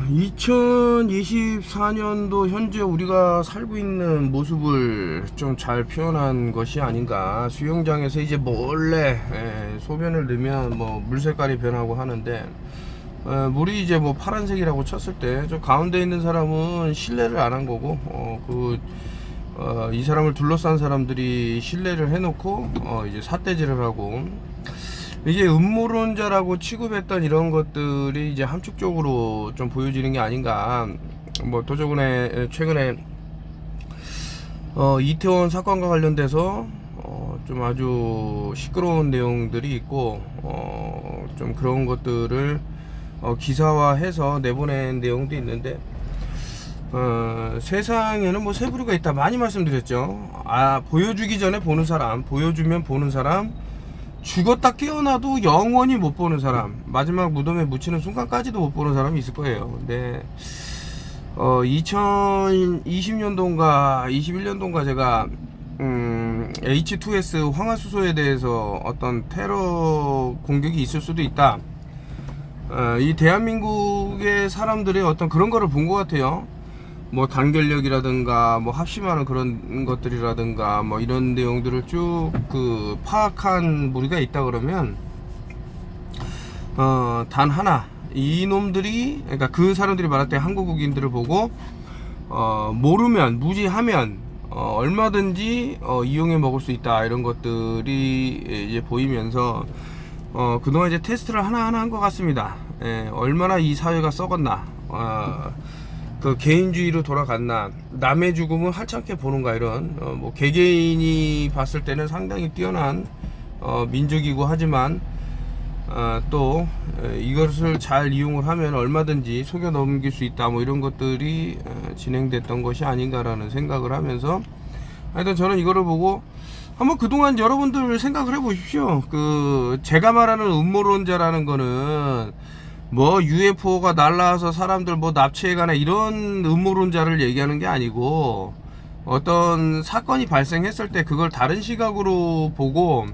2024년도 현재 우리가 살고 있는 모습을 좀 잘 표현한 것이 아닌가. 수영장에서 이제 몰래 소변을 넣으면 뭐 물 색깔이 변하고 하는데, 물이 이제 뭐 파란색이라고 쳤을 때 저 가운데 있는 사람은 신뢰를 안 한 거고, 이 사람을 둘러싼 사람들이 신뢰를 해놓고 이제 삿대질을 하고, 이게 음모론자라고 취급했던 이런 것들이 이제 함축적으로 좀 보여지는 게 아닌가. 뭐 도저군에 최근에 이태원 사건과 관련돼서 좀 아주 시끄러운 내용들이 있고, 좀 그런 것들을 기사화해서 내보낸 내용도 있는데, 세상에는 뭐 세 부류가 있다 많이 말씀드렸죠. 보여주기 전에 보는 사람, 보여주면 보는 사람, 죽었다 깨어나도 영원히 못 보는 사람, 마지막 무덤에 묻히는 순간까지도 못 보는 사람이 있을 거예요. 근데 2020년도인가 21년도인가 제가 H2S 황화수소에 대해서 어떤 테러 공격이 있을 수도 있다, 이 대한민국의 사람들의 어떤 그런 거를 본 것 같아요. 뭐 단결력이라든가 뭐 합심하는 그런 것들이라든가 뭐 이런 내용들을 쭉 파악한 무리가 있다 그러면, 단 하나, 이놈들이, 그러니까 그 사람들이 말할 때 한국인들을 보고 모르면, 무지하면 얼마든지 이용해 먹을 수 있다, 이런 것들이 이제 보이면서 그동안 이제 테스트를 하나하나 한 것 같습니다. 얼마나 이 사회가 썩었나, 그 개인주의로 돌아갔나, 남의 죽음을 하찮게 보는가, 이런 뭐 개개인이 봤을 때는 상당히 뛰어난 민족이고 하지만, 또 이것을 잘 이용을 하면 얼마든지 속여 넘길 수 있다, 뭐 이런 것들이 진행됐던 것이 아닌가라는 생각을 하면서, 하여튼 저는 이거를 보고 한번 그동안 여러분들 생각을 해보십시오. 제가 말하는 음모론자라는 거는 뭐 UFO가 날라와서 사람들 뭐 납치해가나 이런 음모론자를 얘기하는 게 아니고, 어떤 사건이 발생했을 때 그걸 다른 시각으로 보고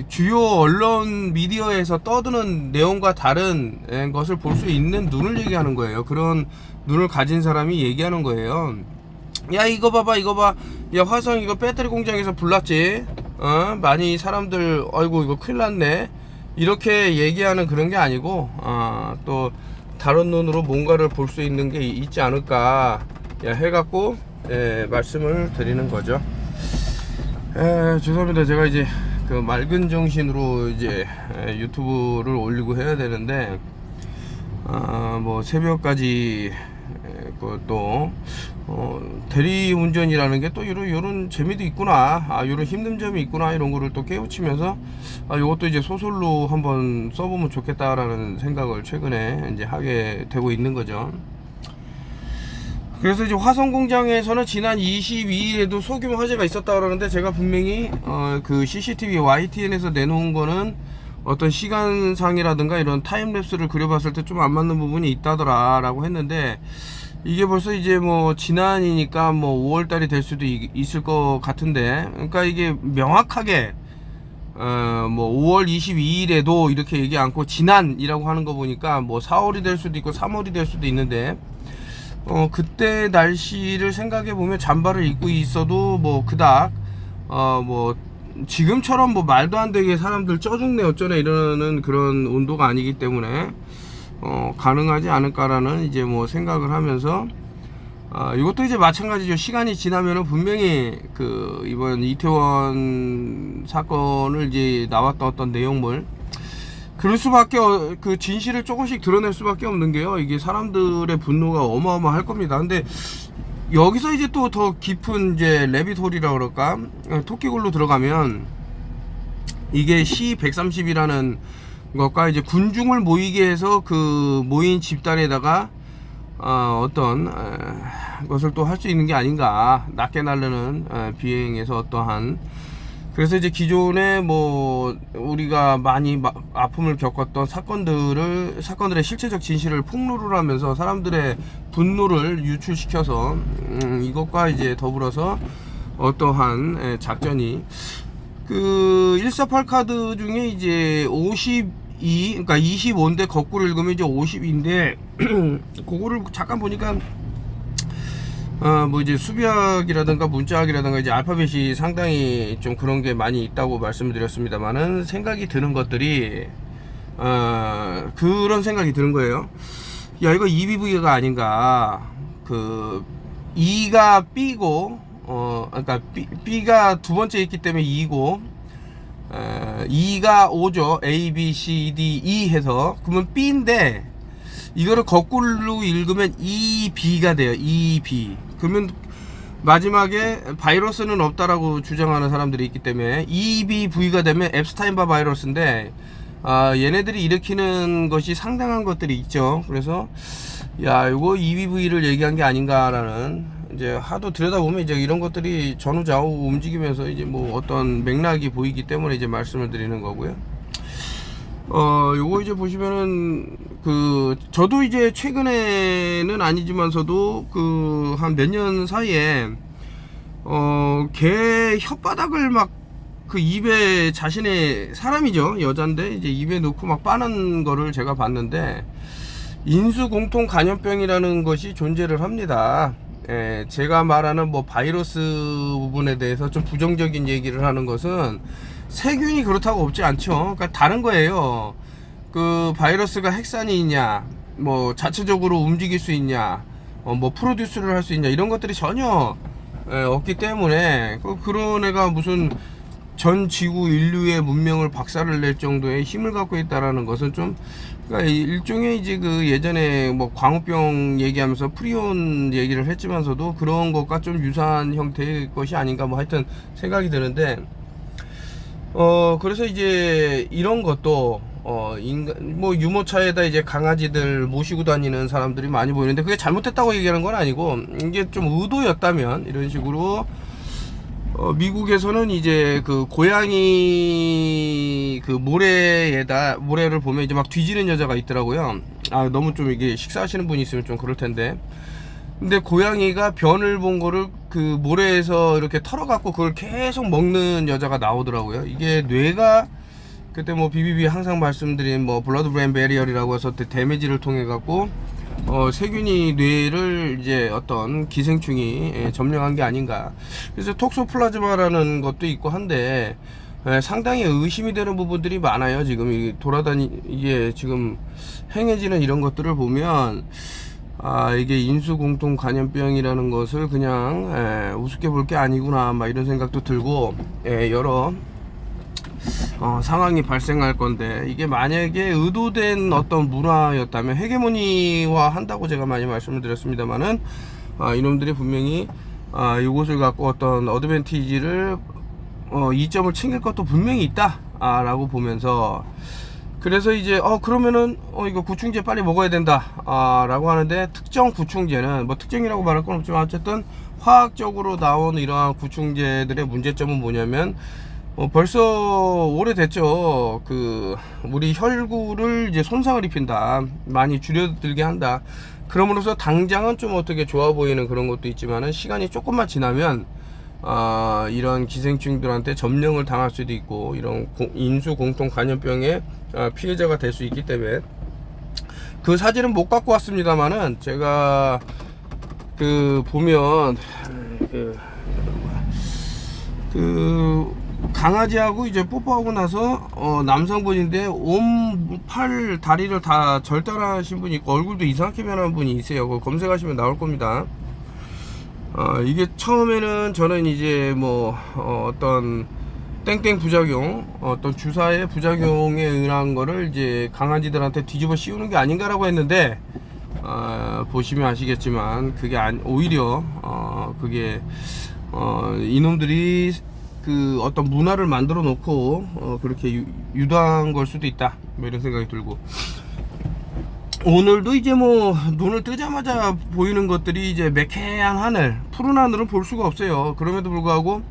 주요 언론 미디어에서 떠드는 내용과 다른 것을 볼 수 있는 눈을 얘기하는 거예요. 그런 눈을 가진 사람이 얘기하는 거예요. 야, 이거 봐봐, 이거 봐, 야, 화성 이거 배터리 공장에서 불났지, 많이 사람들 아이고 이거 큰일 났네, 이렇게 얘기하는 그런 게 아니고, 또 다른 눈으로 뭔가를 볼 수 있는 게 있지 않을까 해갖고 말씀을 드리는 거죠. 죄송합니다. 제가 이제 맑은 정신으로 이제 유튜브를 올리고 해야 되는데, 뭐 새벽까지 또 대리운전이라는 게 또 요런 재미도 있구나, 요런 힘든 점이 있구나, 이런 거를 또 깨우치면서 요것도 이제 소설로 한번 써보면 좋겠다라는 생각을 최근에 이제 하게 되고 있는 거죠. 그래서 이제 화성 공장에서는 지난 22일에도 소규모 화재가 있었다 그러는데, 제가 분명히 CCTV YTN에서 내놓은 거는 어떤 시간상이라든가 이런 타임랩스를 그려봤을 때 좀 안 맞는 부분이 있다더라 라고 했는데, 이게 벌써 이제 뭐 지난이니까 뭐 5월달이 될 수도 있을 것 같은데, 그러니까 이게 명확하게 뭐 5월 22일에도 이렇게 얘기 않고 지난이라고 하는 거 보니까 뭐 4월이 될 수도 있고 3월이 될 수도 있는데, 그때 날씨를 생각해 보면 잠바를 입고 있어도 뭐 그닥 뭐 지금처럼 뭐 말도 안 되게 사람들 쪄 죽네 어쩌네 이러는 그런 온도가 아니기 때문에 가능하지 않을까라는 이제 뭐 생각을 하면서, 이것도 이제 마찬가지죠. 시간이 지나면은 분명히 이번 이태원 사건을 이제 나왔던 어떤 내용물, 그럴 수밖에 진실을 조금씩 드러낼 수밖에 없는 게요, 이게 사람들의 분노가 어마어마할 겁니다. 근데 여기서 이제 또 더 깊은 이제 레빗홀이라 그럴까, 토끼굴로 들어가면, 이게 C130이라는 것과 이제 군중을 모이게 해서 모인 집단에다가 어떤 것을 또 할 수 있는 게 아닌가, 낮게 날르는 비행에서 어떠한, 그래서 이제 기존에 뭐 우리가 많이 아픔을 겪었던 사건들의 실체적 진실을 폭로를 하면서 사람들의 분노를 유출시켜서 이것과 이제 더불어서 어떠한 작전이 148 카드 중에 이제 그러니까 25인데 거꾸로 읽으면 이제 50인데 그거를 잠깐 보니까 뭐 이제 수비학이라든가 문자학이라든가 이제 알파벳이 상당히 좀 그런 게 많이 있다고 말씀을 드렸습니다만은 생각이 드는 것들이 그런 생각이 드는 거예요. 야, 이거 EBV가 아닌가. 그 E가 B고 그러니까 B가 두 번째 있기 때문에 E고 E가 O죠. A, B, C, D, E 해서 그러면 B인데 이거를 거꾸로 읽으면 EB가 돼요. EB. 그러면 마지막에 바이러스는 없다라고 주장하는 사람들이 있기 때문에 EBV가 되면 앱스타인바 바이러스인데 얘네들이 일으키는 것이 상당한 것들이 있죠. 그래서 야, 이거 EBV를 얘기한 게 아닌가라는, 이제 하도 들여다보면 이제 이런 것들이 전후좌우 움직이면서 이제 뭐 어떤 맥락이 보이기 때문에 이제 말씀을 드리는 거고요. 요거 이제 보시면은 저도 이제 최근에는 아니지만서도 한 몇 년 사이에 개 혓바닥을 막 입에 자신의 사람이죠. 여잔데 이제 입에 넣고 막 빠는 거를 제가 봤는데 인수공통 간염병이라는 것이 존재를 합니다. 제가 말하는 뭐 바이러스 부분에 대해서 좀 부정적인 얘기를 하는 것은 세균이 그렇다고 없지 않죠. 그러니까 다른 거예요. 그 바이러스가 핵산이 있냐, 뭐 자체적으로 움직일 수 있냐, 뭐 프로듀스를 할 수 있냐, 이런 것들이 전혀 없기 때문에 그런 애가 무슨 전 지구 인류의 문명을 박살을 낼 정도의 힘을 갖고 있다라는 것은 좀, 그러니까 일종의 이제 예전에 뭐 광우병 얘기하면서 프리온 얘기를 했지만서도 그런 것과 좀 유사한 형태의 것이 아닌가 뭐 하여튼 생각이 드는데, 그래서 이제 이런 것도 뭐 유모차에다 이제 강아지들 모시고 다니는 사람들이 많이 보이는데 그게 잘못됐다고 얘기하는 건 아니고, 이게 좀 의도였다면 이런 식으로 미국에서는 이제 고양이 모래를 보면 이제 막 뒤지는 여자가 있더라고요. 너무 좀 이게 식사하시는 분이 있으면 좀 그럴 텐데. 근데 고양이가 변을 본 거를 모래에서 이렇게 털어갖고 그걸 계속 먹는 여자가 나오더라고요. 이게 뇌가 그때 뭐 BBB 항상 말씀드린 뭐 블러드 브레인 베리어라고 해서 데미지를 통해 갖고 세균이 뇌를 이제 어떤 기생충이 점령한 게 아닌가. 그래서 톡소플라즈마라는 것도 있고 한데 상당히 의심이 되는 부분들이 많아요. 지금 이게 지금 행해지는 이런 것들을 보면 이게 인수공통 간염병이라는 것을 그냥 우습게 볼 게 아니구나 막 이런 생각도 들고, 여러 상황이 발생할 건데, 이게 만약에 의도된 어떤 문화였다면 헤게모니화 한다고 제가 많이 말씀을 드렸습니다만은 이놈들이 분명히 이것을 갖고 어떤 어드밴티지를 이점을 챙길 것도 분명히 있다 라고 보면서, 그래서 이제 그러면은 이거 구충제 빨리 먹어야 된다 라고 하는데, 특정 구충제는 뭐 특정이라고 말할 건 없지만 어쨌든 화학적으로 나온 이러한 구충제들의 문제점은 뭐냐면 벌써 오래됐죠. 우리 혈구를 이제 손상을 입힌다, 많이 줄여들게 한다. 그럼으로써 당장은 좀 어떻게 좋아 보이는 그런 것도 있지만은 시간이 조금만 지나면 이런 기생충들한테 점령을 당할 수도 있고, 이런 인수공통 간염병의 피해자가 될 수 있기 때문에, 그 사진은 못 갖고 왔습니다만은 제가 보면 강아지하고 이제 뽀뽀하고 나서 남성분인데 팔 다리를 다 절단하신 분이 있고 얼굴도 이상하게 변한 분이 있어요. 그거 검색하시면 나올 겁니다. 이게 처음에는 저는 이제 뭐 어떤 땡땡 부작용, 어떤 주사의 부작용에 의한 거를 이제 강아지들한테 뒤집어 씌우는 게 아닌가라고 했는데, 보시면 아시겠지만 그게 오히려 그게 이놈들이 어떤 문화를 만들어 놓고 그렇게 유도한 걸 수도 있다 뭐 이런 생각이 들고, 오늘도 이제 뭐 눈을 뜨자마자 보이는 것들이 이제 매캐한 하늘, 푸른 하늘은 볼 수가 없어요. 그럼에도 불구하고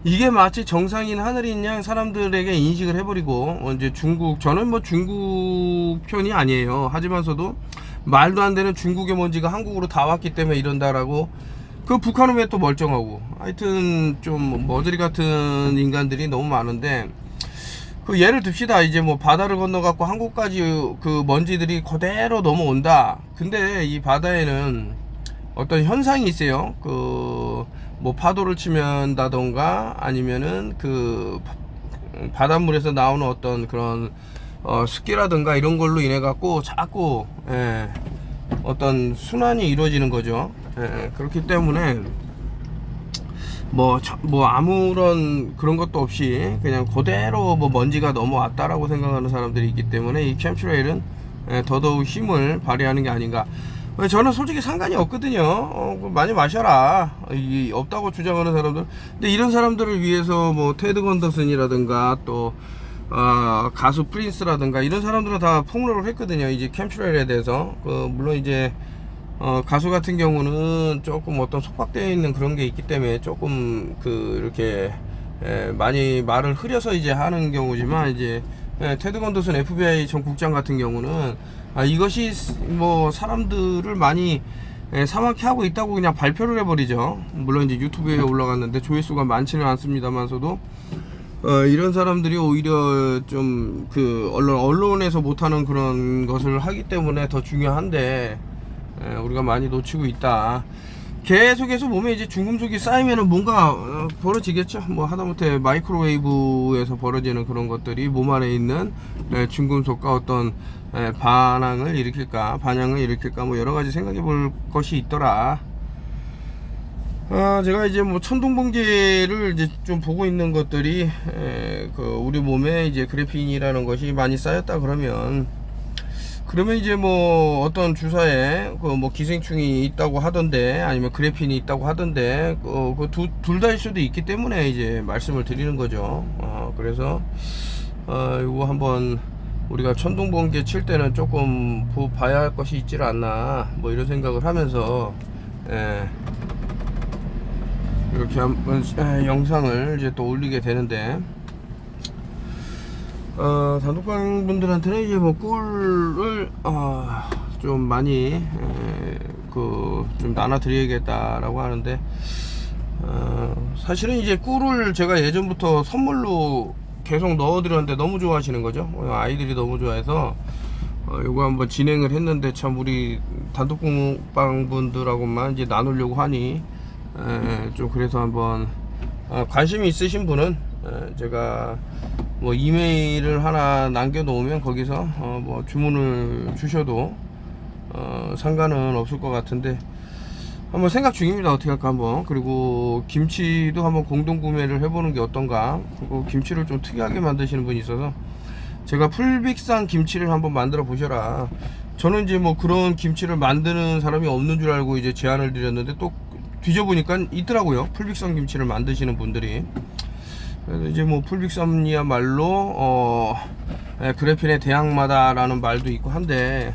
이게 마치 정상인 하늘인 양 사람들에게 인식을 해버리고, 이제 저는 뭐 중국 편이 아니에요. 하지만서도 말도 안 되는 중국의 먼지가 한국으로 다 왔기 때문에 이런다라고, 북한은 왜 또 멀쩡하고, 하여튼 좀 머저리 같은 인간들이 너무 많은데, 그 예를 듭시다. 이제 뭐 바다를 건너갖고 한국까지 그 먼지들이 그대로 넘어온다. 근데 이 바다에는 어떤 현상이 있어요. 그 뭐 파도를 치면다던가 아니면은 그 바닷물에서 나오는 어떤 그런 습기라든가 이런 걸로 인해 갖고 자꾸 어떤 순환이 이루어지는 거죠. 그렇기 때문에 뭐 아무런 그런 것도 없이 그냥 그대로 뭐 먼지가 넘어왔다라고 생각하는 사람들이 있기 때문에 이 캠트레일은 더더욱 힘을 발휘하는 게 아닌가. 저는 솔직히 상관이 없거든요. 많이 마셔라. 없다고 주장하는 사람들. 근데 이런 사람들을 위해서 뭐 테드 건더슨이라든가 또 가수 프린스라든가 이런 사람들은 다 폭로를 했거든요. 이제 캠트레일에 대해서. 물론 이제 가수 같은 경우는 조금 어떤 속박되어 있는 그런 게 있기 때문에 조금 이렇게 많이 말을 흐려서 이제 하는 경우지만, 이제 테드 건더슨 FBI 전 국장 같은 경우는 이것이 뭐 사람들을 많이 사망케 하고 있다고 그냥 발표를 해버리죠. 물론 이제 유튜브에 올라갔는데 조회수가 많지는 않습니다만서도 이런 사람들이 오히려 좀 언론에서 못하는 그런 것을 하기 때문에 더 중요한데 우리가 많이 놓치고 있다. 계속해서 몸에 이제 중금속이 쌓이면은 뭔가 벌어지겠죠. 뭐 하다못해 마이크로웨이브에서 벌어지는 그런 것들이 몸 안에 있는 중금속과 어떤 반항을 일으킬까, 반향을 일으킬까, 뭐 여러 가지 생각해 볼 것이 있더라. 제가 이제 뭐 천둥번개를 이제 좀 보고 있는 것들이 우리 몸에 이제 그래핀이라는 것이 많이 쌓였다 그러면 이제 뭐 어떤 주사에 뭐 기생충이 있다고 하던데, 아니면 그래핀이 있다고 하던데, 둘 다일 수도 있기 때문에 이제 말씀을 드리는 거죠. 그래서 이거 한번 우리가 천둥번개 칠 때는 조금 봐야 할 것이 있질 않나, 뭐 이런 생각을 하면서 이렇게 한번 영상을 이제 또 올리게 되는데, 단독방 분들한테는 이제 뭐 꿀을 좀 많이 좀 나눠 드려야겠다라고 하는데, 사실은 이제 꿀을 제가 예전부터 선물로 계속 넣어 드렸는데 너무 좋아하시는 거죠. 아이들이 너무 좋아해서 요거 한번 진행을 했는데, 참 우리 단독방 분들하고만 이제 나누려고 하니 좀 그래서 한번 관심이 있으신 분은 제가 뭐 이메일을 하나 남겨 놓으면 거기서 뭐 주문을 주셔도 상관은 없을 것 같은데, 한번 생각 중입니다. 어떻게 할까 한번. 그리고 김치도 한번 공동 구매를 해보는 게 어떤가. 그리고 김치를 좀 특이하게 만드시는 분이 있어서 제가 풀빅산 김치를 한번 만들어 보셔라. 저는 이제 뭐 그런 김치를 만드는 사람이 없는 줄 알고 이제 제안을 드렸는데, 또 뒤져보니까 있더라고요. 풀빅산 김치를 만드시는 분들이. 그래서 이제 뭐 풀빅산이야말로 그래핀의 대항마다라는 말도 있고 한데,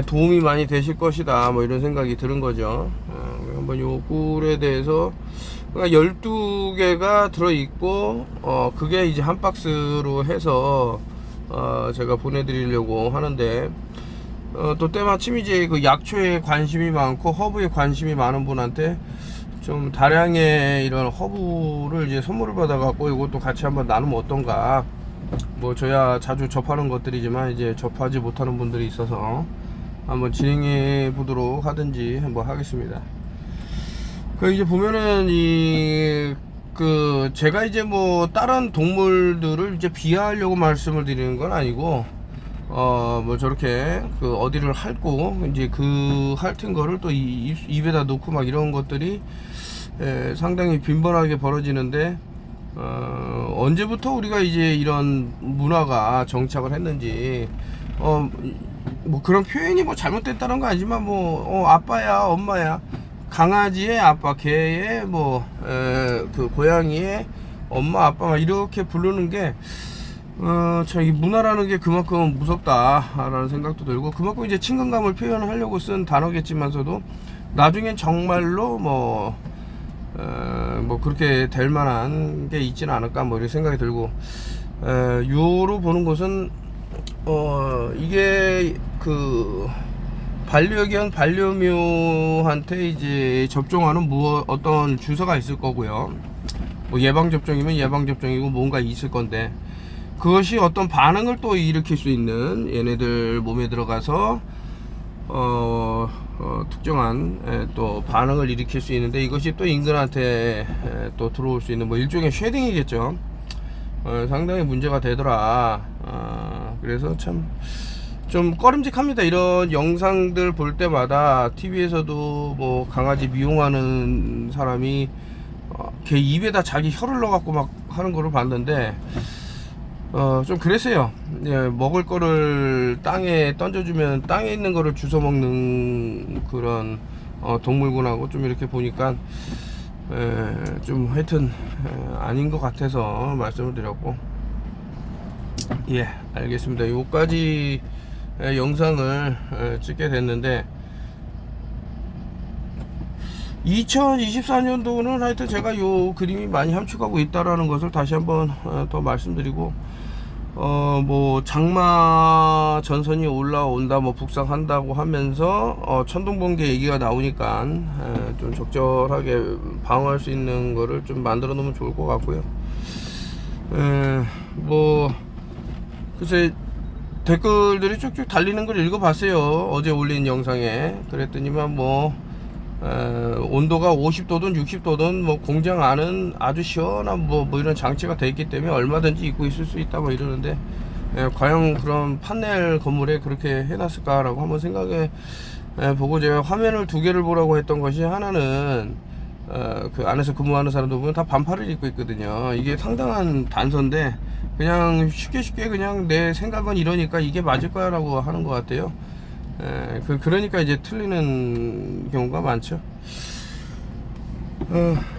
도움이 많이 되실 것이다, 뭐 이런 생각이 드는 거죠. 한번 요 꿀에 대해서 12개가 들어있고 그게 이제 한 박스로 해서 제가 보내드리려고 하는데, 또 때마침 이제 그 약초에 관심이 많고 허브에 관심이 많은 분한테 좀 다량의 이런 허브를 이제 선물을 받아 갖고 이것도 같이 한번 나누면 어떤가. 뭐 저야 자주 접하는 것들이지만 이제 접하지 못하는 분들이 있어서 한번 진행해 보도록 하든지 한번 하겠습니다. 이제 보면은 제가 이제 뭐 다른 동물들을 이제 비하하려고 말씀을 드리는 건 아니고, 뭐 저렇게 어디를 핥고 이제 핥은 거를 또 입에다 놓고 막 이런 것들이 상당히 빈번하게 벌어지는데, 언제부터 우리가 이제 이런 문화가 정착을 했는지, 뭐 그런 표현이 뭐 잘못됐다는 거 아니지만, 뭐 아빠야 엄마야, 강아지의 아빠, 개의 뭐 고양이의 엄마 아빠 막 이렇게 부르는 게 참 이 문화라는 게 그만큼 무섭다라는 생각도 들고, 그만큼 이제 친근감을 표현하려고 쓴 단어겠지만서도 나중엔 정말로 뭐 그렇게 될 만한 게 있지는 않을까, 뭐 이런 생각이 들고, 요로 보는 것은 이게 반려견 반려묘한테 이제 접종하는 어떤 주사가 있을 거고요. 뭐 예방접종이면 예방접종이고 뭔가 있을 건데, 그것이 어떤 반응을 또 일으킬 수 있는, 얘네들 몸에 들어가서 특정한 또 반응을 일으킬 수 있는데, 이것이 또 인간한테 또 들어올 수 있는 뭐 일종의 쉐딩이겠죠. 상당히 문제가 되더라. 그래서 참 좀 꺼림직합니다. 이런 영상들 볼 때마다 TV에서도 뭐 강아지 미용하는 사람이 걔 입에다 자기 혀를 넣어갖고 막 하는 거를 봤는데, 좀 그랬어요. 예, 먹을 거를 땅에 던져주면 땅에 있는 거를 주워 먹는 그런 동물군하고 좀 이렇게 보니까 좀 하여튼 아닌 것 같아서 말씀을 드렸고, 예, 알겠습니다. 요까지 영상을 찍게 됐는데, 2024년도는 하여튼 제가 요 그림이 많이 함축하고 있다라는 것을 다시 한번 더 말씀드리고, 뭐 장마 전선이 올라온다, 뭐 북상한다고 하면서 천둥번개 얘기가 나오니까 좀 적절하게 방어할 수 있는 거를 좀 만들어 놓으면 좋을 것 같고요. 뭐 글쎄, 댓글들이 쭉쭉 달리는 걸 읽어봤어요. 어제 올린 영상에. 그랬더니만 뭐 온도가 50도든 60도든 뭐 공장 안은 아주 시원한 뭐 이런 장치가 돼 있기 때문에 얼마든지 입고 있을 수 있다 뭐 이러는데, 과연 그런 판넬 건물에 그렇게 해놨을까라고 한번 생각해 보고, 제가 화면을 두 개를 보라고 했던 것이, 하나는 그 안에서 근무하는 사람들 보면 다 반팔을 입고 있거든요. 이게 상당한 단서인데, 그냥 쉽게 그냥 내 생각은 이러니까 이게 맞을 거야 라고 하는 것 같아요. 그러니까 이제 틀리는 경우가 많죠.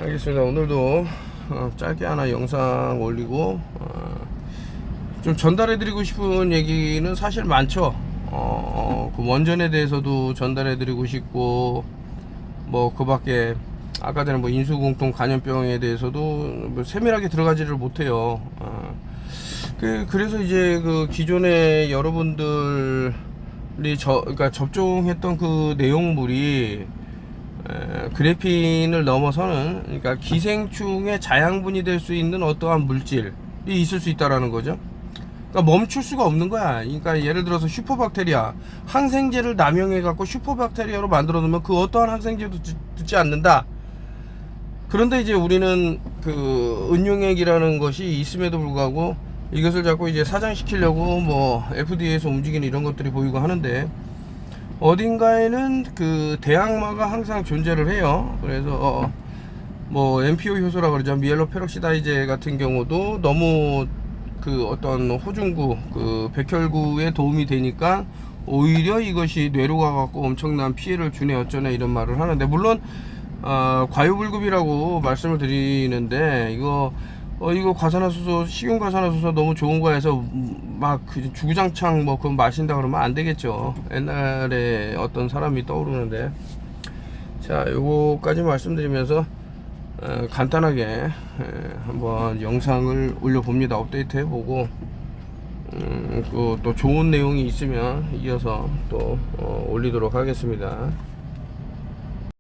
알겠습니다. 오늘도 짧게 하나 영상 올리고, 좀 전달해 드리고 싶은 얘기는 사실 많죠. 그 원전에 대해서도 전달해 드리고 싶고, 뭐 그 밖에 아까 전에 뭐 인수공통 감염병에 대해서도 뭐 세밀하게 들어가지를 못해요. 그래서 이제 그 기존에 여러분들이 그러니까 접종했던 그 내용물이 그래핀을 넘어서는, 그러니까 기생충의 자양분이 될 수 있는 어떠한 물질이 있을 수 있다라는 거죠. 그러니까 멈출 수가 없는 거야. 그러니까 예를 들어서 슈퍼박테리아, 항생제를 남용해 갖고 슈퍼박테리아로 만들어 놓으면 그 어떠한 항생제도 듣지 않는다. 그런데 이제 우리는 그 은용액이라는 것이 있음에도 불구하고 이것을 자꾸 이제 사장시키려고 뭐 FDA에서 움직이는 이런 것들이 보이고 하는데, 어딘가에는 그 대항마가 항상 존재를 해요. 그래서 뭐 MPO 효소라 그러죠. 미엘로페록시다이제 같은 경우도 너무 그 어떤 호중구, 그 백혈구에 도움이 되니까 오히려 이것이 뇌로 가갖고 엄청난 피해를 주네 어쩌네 이런 말을 하는데, 물론 과유불급이라고 말씀을 드리는데, 이거 과산화수소, 식용 과산화수소 너무 좋은 거 해서 막 그 주구장창 뭐 그거 마신다 그러면 안 되겠죠. 옛날에 어떤 사람이 떠오르는데, 자, 요거까지 말씀드리면서 간단하게 한번 영상을 올려봅니다. 업데이트 해보고, 또 좋은 내용이 있으면 이어서 또 올리도록 하겠습니다.